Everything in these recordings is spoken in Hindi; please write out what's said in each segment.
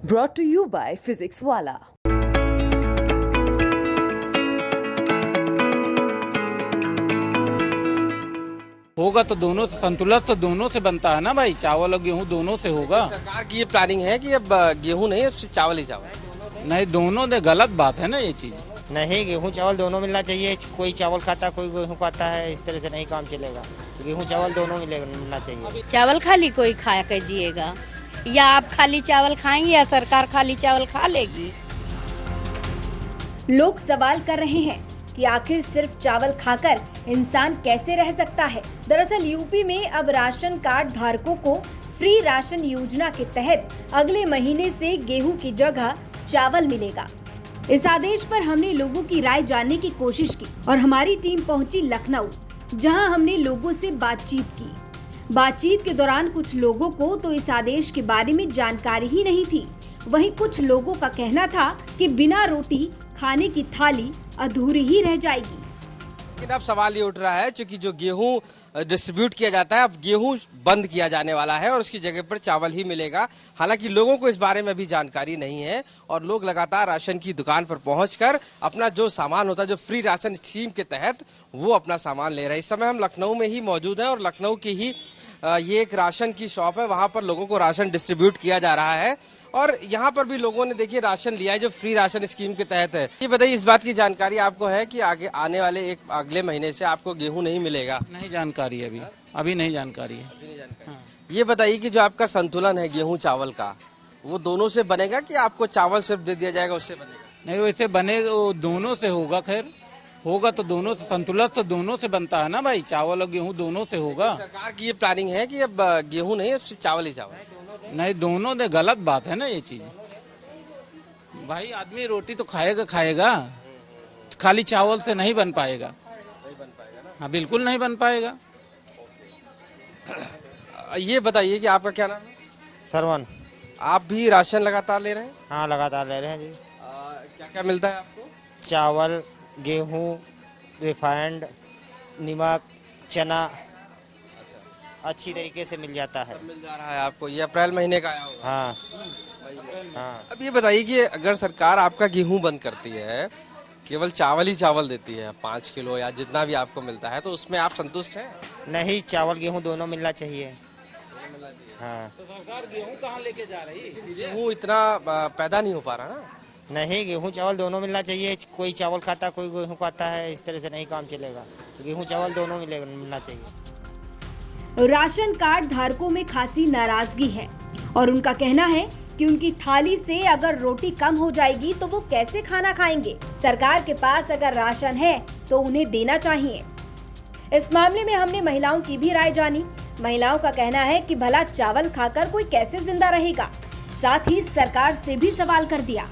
Brought to you by Physics Wala. होगा तो दोनों से, संतुलन तो दोनों से बनता है ना भाई, चावल और गेहूं दोनों से होगा। सरकार की ये प्लानिंग है कि अब गेहूं नहीं, अब सिर्फ चावल ही चावल। नहीं, दोनों ने गलत बात है ना ये चीज। नहीं, गेहूं चावल दोनों मिलना चाहिए। कोई चावल खाता कोई गेहूं खाता है, इस तरह से नहीं काम चलेगा। गेहूं चावल दोनों मिलना चाहिए। चावल खाली कोई खा कर जिएगा, या आप खाली चावल खाएंगे या सरकार खाली चावल खा लेगी। लोग सवाल कर रहे हैं कि आखिर सिर्फ चावल खाकर इंसान कैसे रह सकता है। दरअसल यूपी में अब राशन कार्ड धारकों को फ्री राशन योजना के तहत अगले महीने से गेहूं की जगह चावल मिलेगा। इस आदेश पर हमने लोगों की राय जानने की कोशिश की और हमारी टीम पहुंची लखनऊ, जहां हमने लोगों से बातचीत की। बातचीत के दौरान कुछ लोगों को तो इस आदेश के बारे में जानकारी ही नहीं थी। वहीं कुछ लोगों का कहना था कि बिना रोटी खाने की थाली अधूरी ही रह जाएगी। लेकिन अब सवाल ये उठ रहा है, क्योंकि जो गेहूं डिस्ट्रीब्यूट किया जाता है, अब गेहूं बंद किया जाने वाला है और उसकी जगह पर चावल ही मिलेगा। हालांकि लोगों को इस बारे में भी जानकारी नहीं है और लोग लगातार राशन की दुकान पर पहुंचकर अपना जो सामान होता है, जो फ्री राशन स्कीम के तहत, वो अपना सामान ले रहे हैं। इस समय हम लखनऊ में ही मौजूद हैं और लखनऊ की ही ये एक राशन की शॉप है, वहां पर लोगों को राशन डिस्ट्रीब्यूट किया जा रहा है और यहाँ पर भी लोगों ने देखिए राशन लिया है जो फ्री राशन स्कीम के तहत है। ये बताइए, इस बात की जानकारी आपको है कि आगे आने वाले अगले महीने से आपको गेहूं नहीं मिलेगा? नहीं जानकारी है, अभी नहीं जानकारी है। हाँ। ये बताइए कि जो आपका संतुलन है गेहूं चावल का, वो दोनों से बनेगा कि आपको चावल सिर्फ दे दिया जाएगा उससे बनेगा? नहीं, वैसे बनेगा, वो दोनों से होगा। खैर होगा तो दोनों से, संतुलन तो दोनों से बनता है ना भाई, चावल और गेहूं दोनों से होगा। सरकार की ये प्लानिंग है कि अब गेहूं नहीं, अब सिर्फ चावल ही चावल। नहीं, दोनों ने गलत बात है ना ये चीज। भाई आदमी रोटी तो खाएगा, खाली चावल से नहीं बन पाएगा। हाँ, बिल्कुल नहीं बन पाएगा। ये बताइए कि आपका क्या नाम है? सरवन। आप भी राशन लगातार ले रहे हैं? हाँ, लगातार ले रहे हैं जी। क्या क्या मिलता है आपको? चावल, गेहूं, रिफाइंड, नमक, चना अच्छी तरीके से मिल जाता है। मिल जा रहा है आपको। ये अप्रैल महीने का आया होगा। हाँ हाँ। अब ये बताइए कि अगर सरकार आपका गेहूं बंद करती है, केवल चावल ही चावल देती है 5 किलो या जितना भी आपको मिलता है, तो उसमें आप संतुष्ट हैं? नहीं, चावल गेहूं दोनों मिलना चाहिए। हाँ। तो सरकार गेहूं कहाँ लेके जा रही है? गेहूं इतना पैदा नहीं हो पा रहा ना। नहीं, गेहूं चावल दोनों मिलना चाहिए। कोई चावल खाता कोई गेहूं खाता है, इस तरह से नहीं काम चलेगा। गेहूं चावल दोनों मिलना चाहिए। राशन कार्ड धारकों में खासी नाराजगी है और उनका कहना है कि उनकी थाली से अगर रोटी कम हो जाएगी तो वो कैसे खाना खाएंगे। सरकार के पास अगर राशन है तो उन्हें देना चाहिए। इस मामले में हमने महिलाओं की भी राय जानी। महिलाओं का कहना है कि भला चावल खाकर कोई कैसे जिंदा रहेगा। साथ ही सरकार से भी सवाल कर दिया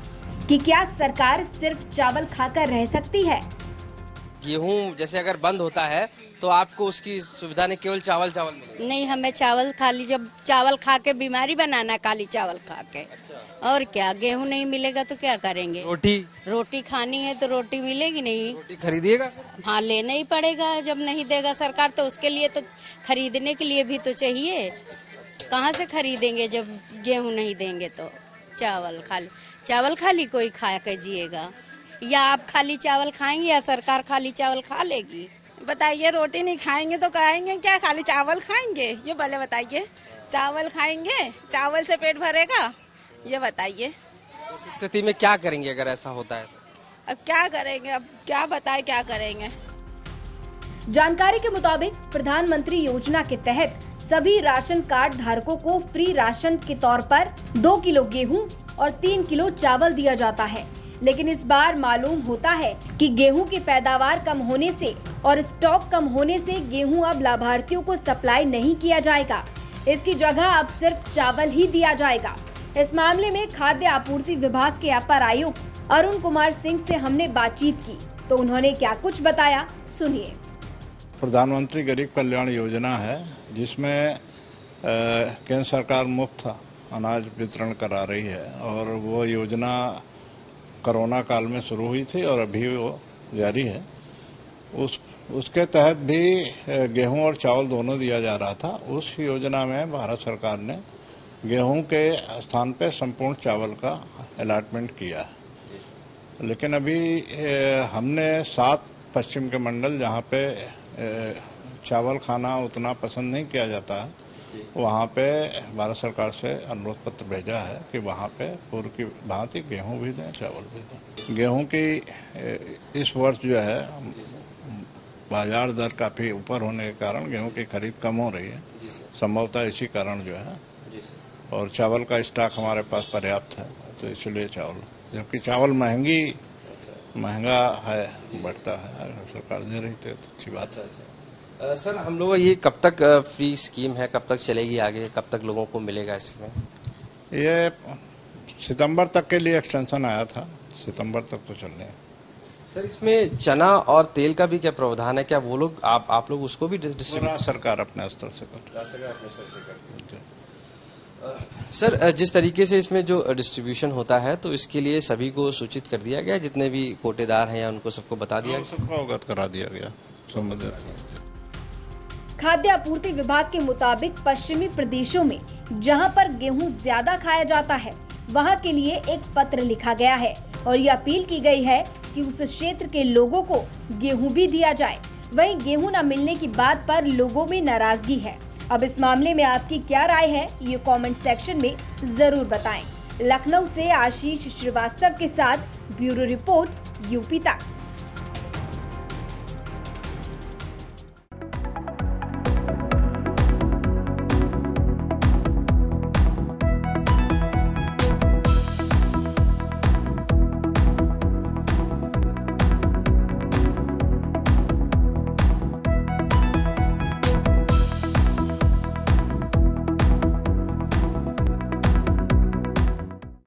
कि क्या सरकार सिर्फ चावल खाकर रह सकती है। गेहूं जैसे अगर बंद होता है तो आपको उसकी सुविधा नहीं, केवल चावल मिलेगा? नहीं, हमें चावल खाली, जब चावल खा के बीमारी बनाना, खाली चावल खा के। अच्छा। और क्या, गेहूं नहीं मिलेगा तो क्या करेंगे? रोटी खानी है तो रोटी मिलेगी नहीं। रोटी खरीदिएगा? हाँ, लेना ही पड़ेगा। जब नहीं देगा सरकार तो उसके लिए तो खरीदने के लिए भी तो चाहिए। कहाँ से खरीदेंगे जब गेहूं नहीं देंगे तो? चावल खाली कोई खा कर जिएगा, या आप खाली चावल खाएंगे या सरकार खाली चावल खा लेगी। बताइए, रोटी नहीं खाएंगे तो खाएंगे क्या? खाली चावल खाएंगे? ये पहले बताइए। चावल खाएंगे, चावल से पेट भरेगा? ये बताइए। इस स्थिति में क्या करेंगे अगर ऐसा होता है? अब क्या करेंगे? अब क्या बताए, क्या करेंगे? जानकारी के मुताबिक प्रधानमंत्री योजना के तहत सभी राशन कार्ड धारकों को फ्री राशन के तौर पर 2 किलो गेहूं और 3 किलो चावल दिया जाता है। लेकिन इस बार मालूम होता है कि गेहूं की पैदावार कम होने से और स्टॉक कम होने से गेहूं अब लाभार्थियों को सप्लाई नहीं किया जाएगा। इसकी जगह अब सिर्फ चावल ही दिया जाएगा। इस मामले में खाद्य आपूर्ति विभाग के अपर आयुक्त अरुण कुमार सिंह से हमने बातचीत की तो उन्होंने क्या कुछ बताया, सुनिए। प्रधानमंत्री गरीब कल्याण योजना है जिसमें केंद्र सरकार मुफ्त अनाज वितरण करा रही है और वो योजना कोरोना काल में शुरू हुई थी और अभी वो जारी है। उसके तहत भी गेहूं और चावल दोनों दिया जा रहा था। उस योजना में भारत सरकार ने गेहूं के स्थान पे संपूर्ण चावल का अलॉटमेंट किया है। लेकिन अभी हमने 7 पश्चिम के मंडल जहां पे चावल खाना उतना पसंद नहीं किया जाता है, वहाँ पे भारत सरकार से अनुरोध पत्र भेजा है कि वहाँ पे पूर्व की भांति गेहूं भी दें, चावल भी दें। गेहूं की इस वर्ष जो है बाजार दर काफी ऊपर होने के कारण गेहूं की खरीद कम हो रही है, संभवतः इसी कारण जो है। और चावल का स्टॉक हमारे पास पर्याप्त है, तो इसलिए चावल, जबकि चावल महंगा है, बढ़ता है, अगर सरकार दे रही तो अच्छी बात है। सर, हम लोग ये कब तक फ्री स्कीम है, कब तक चलेगी आगे, कब तक लोगों को मिलेगा इसमें? ये सितंबर तक के लिए एक्सटेंशन आया था, सितंबर तक तो चलने है। सर, इसमें चना और तेल का भी क्या प्रावधान है? क्या वो लोग आप लोग उसको भी डिस्ट्रीब्यूट? सरकार अपने स्तर से करती है। सर, जिस तरीके से इसमें जो डिस्ट्रीब्यूशन होता है, तो इसके लिए सभी को सूचित कर दिया गया, जितने भी कोटेदार हैं या उनको सबको बता दिया गया, सबको अवगत करा दिया गया संबंधित। खाद्य आपूर्ति विभाग के मुताबिक पश्चिमी प्रदेशों में जहां पर गेहूं ज्यादा खाया जाता है, वहां के लिए एक पत्र लिखा गया है और ये अपील की गई है कि उस क्षेत्र के लोगों को गेहूं भी दिया जाए। वहीं गेहूं न मिलने की बात पर लोगों में नाराजगी है। अब इस मामले में आपकी क्या राय है, ये कमेंट सेक्शन में जरूर बताएं। लखनऊ से आशीष श्रीवास्तव के साथ ब्यूरो रिपोर्ट, यूपी तक।